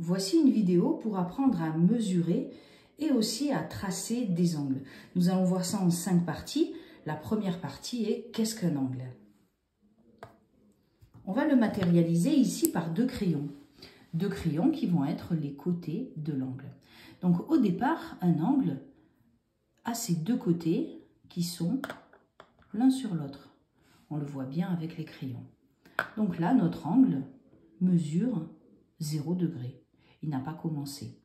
Voici une vidéo pour apprendre à mesurer et aussi à tracer des angles. Nous allons voir ça en 5 parties. La première partie est qu'est-ce qu'un angle? On va le matérialiser ici par 2 crayons. 2 crayons qui vont être les côtés de l'angle. Donc au départ, un angle a ses 2 côtés qui sont l'un sur l'autre. On le voit bien avec les crayons. Donc là, notre angle mesure 0 degré. Il n'a pas commencé.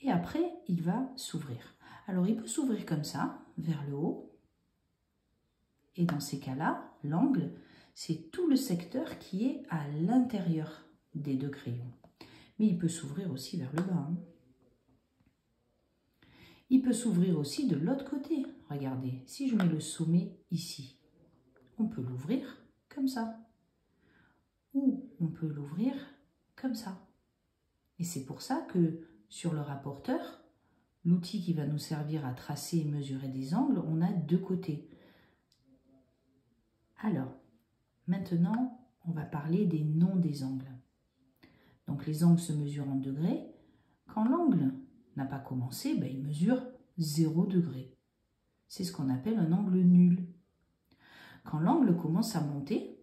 Et après, il va s'ouvrir. Alors, il peut s'ouvrir comme ça, vers le haut. Et dans ces cas-là, l'angle, c'est tout le secteur qui est à l'intérieur des 2 crayons. Mais il peut s'ouvrir aussi vers le bas. Il peut s'ouvrir aussi de l'autre côté. Regardez, si je mets le sommet ici, on peut l'ouvrir comme ça. Ou on peut l'ouvrir comme ça. Et c'est pour ça que sur le rapporteur, l'outil qui va nous servir à tracer et mesurer des angles, on a 2 côtés. Alors, maintenant, on va parler des noms des angles. Donc les angles se mesurent en degrés. Quand l'angle n'a pas commencé, il mesure 0 degré. C'est ce qu'on appelle un angle nul. Quand l'angle commence à monter,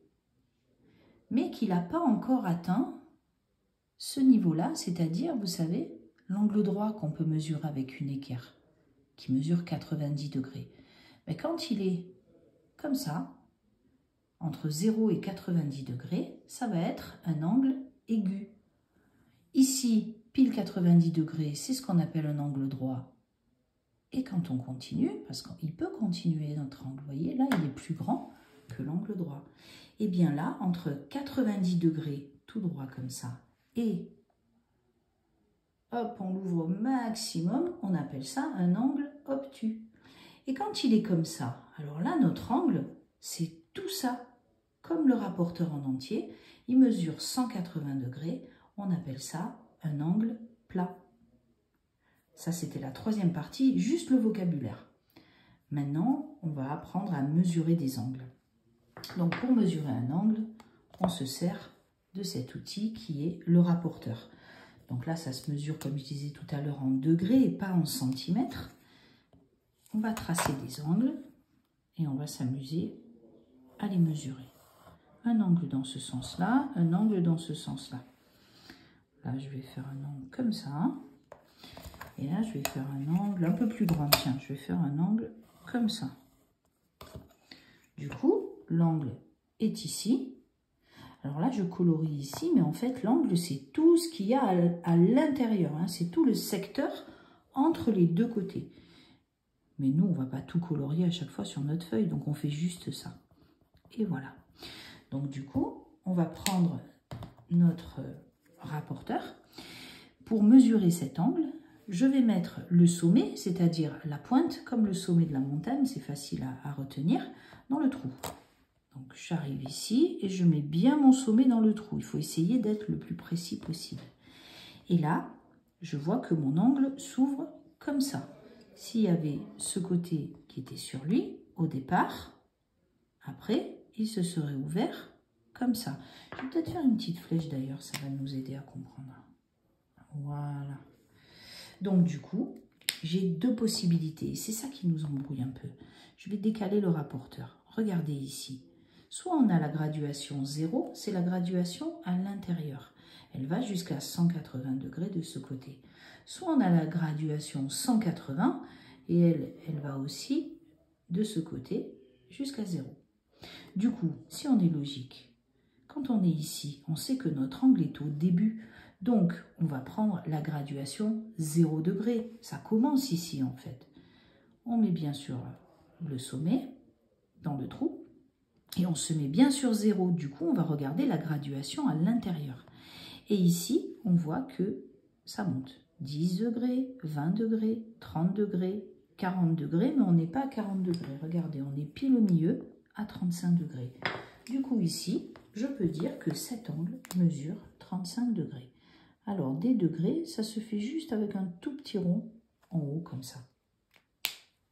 mais qu'il n'a pas encore atteint ce niveau-là, c'est-à-dire, vous savez, l'angle droit qu'on peut mesurer avec une équerre, qui mesure 90 degrés. Mais quand il est comme ça, entre 0 et 90 degrés, ça va être un angle aigu. Ici, pile 90 degrés, c'est ce qu'on appelle un angle droit. Et quand on continue, parce qu'il peut continuer notre angle, vous voyez, là, il est plus grand que l'angle droit. Et bien là, entre 90 degrés, tout droit comme ça, et hop, on l'ouvre au maximum, on appelle ça un angle obtus. Et quand il est comme ça, alors là, notre angle, c'est tout ça. Comme le rapporteur en entier, il mesure 180 degrés, on appelle ça un angle plat. Ça, c'était la 3e partie, juste le vocabulaire. Maintenant, on va apprendre à mesurer des angles. Donc, pour mesurer un angle, on se sert de cet outil qui est le rapporteur. Donc là, ça se mesure, comme je disais tout à l'heure, en degrés et pas en centimètres. On va tracer des angles et on va s'amuser à les mesurer. Un angle dans ce sens-là, un angle dans ce sens-là. Là, je vais faire un angle comme ça. Et là, je vais faire un angle un peu plus grand. Tiens, je vais faire un angle comme ça. Du coup, l'angle est ici. Alors là, je colorie ici, mais en fait, l'angle, c'est tout ce qu'il y a à l'intérieur. C'est tout le secteur entre les 2 côtés. Mais nous, on ne va pas tout colorier à chaque fois sur notre feuille, donc on fait juste ça. Et voilà. Donc du coup, on va prendre notre rapporteur. Pour mesurer cet angle, je vais mettre le sommet, c'est-à-dire la pointe, comme le sommet de la montagne, c'est facile à retenir, dans le trou. Donc j'arrive ici et je mets bien mon sommet dans le trou. Il faut essayer d'être le plus précis possible. Et là, je vois que mon angle s'ouvre comme ça. S'il y avait ce côté qui était sur lui au départ, après, il se serait ouvert comme ça. Je vais peut-être faire une petite flèche d'ailleurs, ça va nous aider à comprendre. Voilà. Donc du coup, j'ai 2 possibilités. C'est ça qui nous embrouille un peu. Je vais décaler le rapporteur. Regardez ici. Soit on a la graduation 0, c'est la graduation à l'intérieur. Elle va jusqu'à 180 degrés de ce côté. Soit on a la graduation 180 et elle va aussi de ce côté jusqu'à 0. Du coup, si on est logique, quand on est ici, on sait que notre angle est au début. Donc, on va prendre la graduation 0 degré. Ça commence ici, en fait. On met bien sûr le sommet dans le trou. Et on se met bien sur 0. Du coup, on va regarder la graduation à l'intérieur. Et ici, on voit que ça monte. 10 degrés, 20 degrés, 30 degrés, 40 degrés. Mais on n'est pas à 40 degrés. Regardez, on est pile au milieu à 35 degrés. Du coup, ici, je peux dire que cet angle mesure 35 degrés. Alors, des degrés, ça se fait juste avec un tout petit rond en haut, comme ça.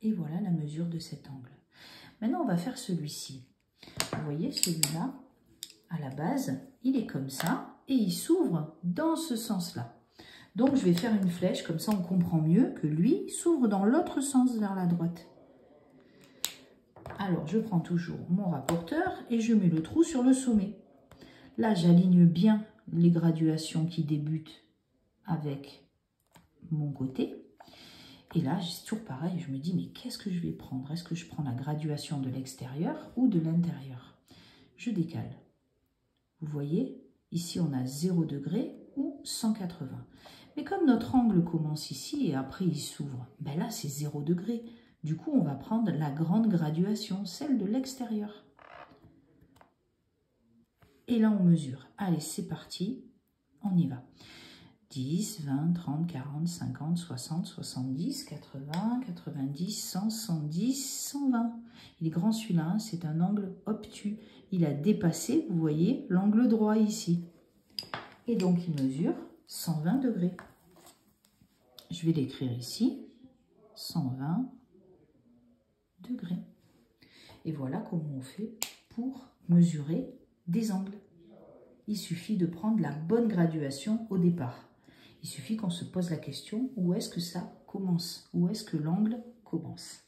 Et voilà la mesure de cet angle. Maintenant, on va faire celui-ci. Vous voyez, celui-là, à la base, il est comme ça et il s'ouvre dans ce sens-là. Donc, je vais faire une flèche, comme ça on comprend mieux que lui s'ouvre dans l'autre sens vers la droite. Alors, je prends toujours mon rapporteur et je mets le trou sur le sommet. Là, j'aligne bien les graduations qui débutent avec mon côté. Et là, c'est toujours pareil, je me dis, mais qu'est-ce que je vais prendre? Est-ce que je prends la graduation de l'extérieur ou de l'intérieur? Je décale. Vous voyez, ici, on a 0 degré ou 180. Mais comme notre angle commence ici et après il s'ouvre, ben là, c'est 0 degré. Du coup, on va prendre la grande graduation, celle de l'extérieur. Et là, on mesure. Allez, c'est parti, on y va. 10, 20, 30, 40, 50, 60, 70, 80, 90, 100, 110, 120. Il est grand celui-là, hein, c'est un angle obtus. Il a dépassé, vous voyez, l'angle droit ici. Et donc, il mesure 120 degrés. Je vais l'écrire ici, 120 degrés. Et voilà comment on fait pour mesurer des angles. Il suffit de prendre la bonne graduation au départ. Il suffit qu'on se pose la question, où est-ce que ça commence? Où est-ce que l'angle commence?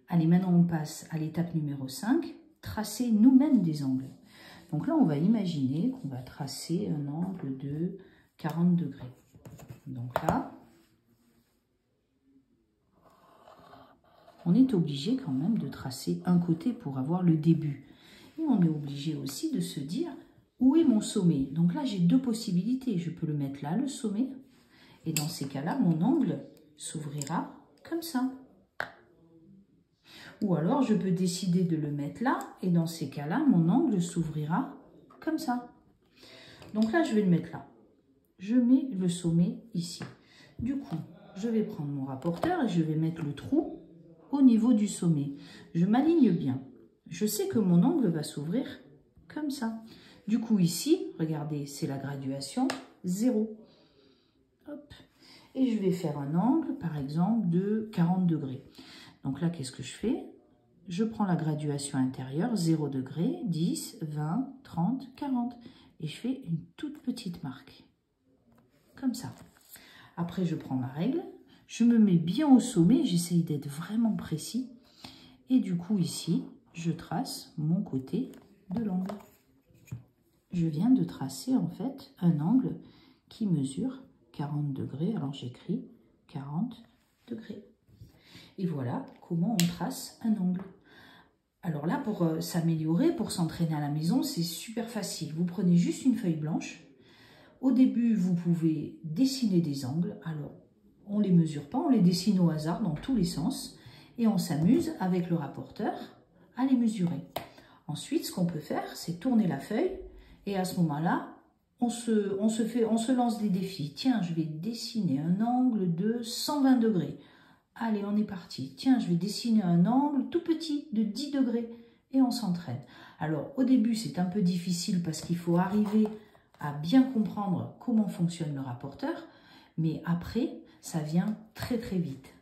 Allez, maintenant on passe à l'étape numéro 5, tracer nous-mêmes des angles. Donc là, on va imaginer qu'on va tracer un angle de 40 degrés. Donc là, on est obligé quand même de tracer un côté pour avoir le début. Et on est obligé aussi de se dire, où est mon sommet? Donc là, j'ai deux possibilités. Je peux le mettre là, le sommet. Et dans ces cas-là, mon angle s'ouvrira comme ça. Ou alors, je peux décider de le mettre là. Et dans ces cas-là, mon angle s'ouvrira comme ça. Donc là, je vais le mettre là. Je mets le sommet ici. Du coup, je vais prendre mon rapporteur et je vais mettre le trou au niveau du sommet. Je m'aligne bien. Je sais que mon angle va s'ouvrir comme ça. Du coup, ici, regardez, c'est la graduation 0. Hop. Et je vais faire un angle, par exemple, de 40 degrés. Donc là, qu'est-ce que je fais? Je prends la graduation intérieure, 0 degré, 10, 20, 30, 40. Et je fais une toute petite marque. Comme ça. Après, je prends ma règle. Je me mets bien au sommet. J'essaye d'être vraiment précis. Et du coup, ici, je trace mon côté de l'angle. Je viens de tracer en fait un angle qui mesure 40 degrés. Alors j'écris 40 degrés. Et voilà comment on trace un angle. Alors là, pour s'améliorer, pour s'entraîner à la maison, c'est super facile. Vous prenez juste une feuille blanche. Au début, vous pouvez dessiner des angles. Alors, on ne les mesure pas, on les dessine au hasard dans tous les sens. Et on s'amuse avec le rapporteur à les mesurer. Ensuite, ce qu'on peut faire, c'est tourner la feuille. Et à ce moment-là, on se lance des défis. Tiens, je vais dessiner un angle de 120 degrés. Allez, on est parti. Tiens, je vais dessiner un angle tout petit de 10 degrés. Et on s'entraîne. Alors, au début, c'est un peu difficile parce qu'il faut arriver à bien comprendre comment fonctionne le rapporteur. Mais après, ça vient très très vite.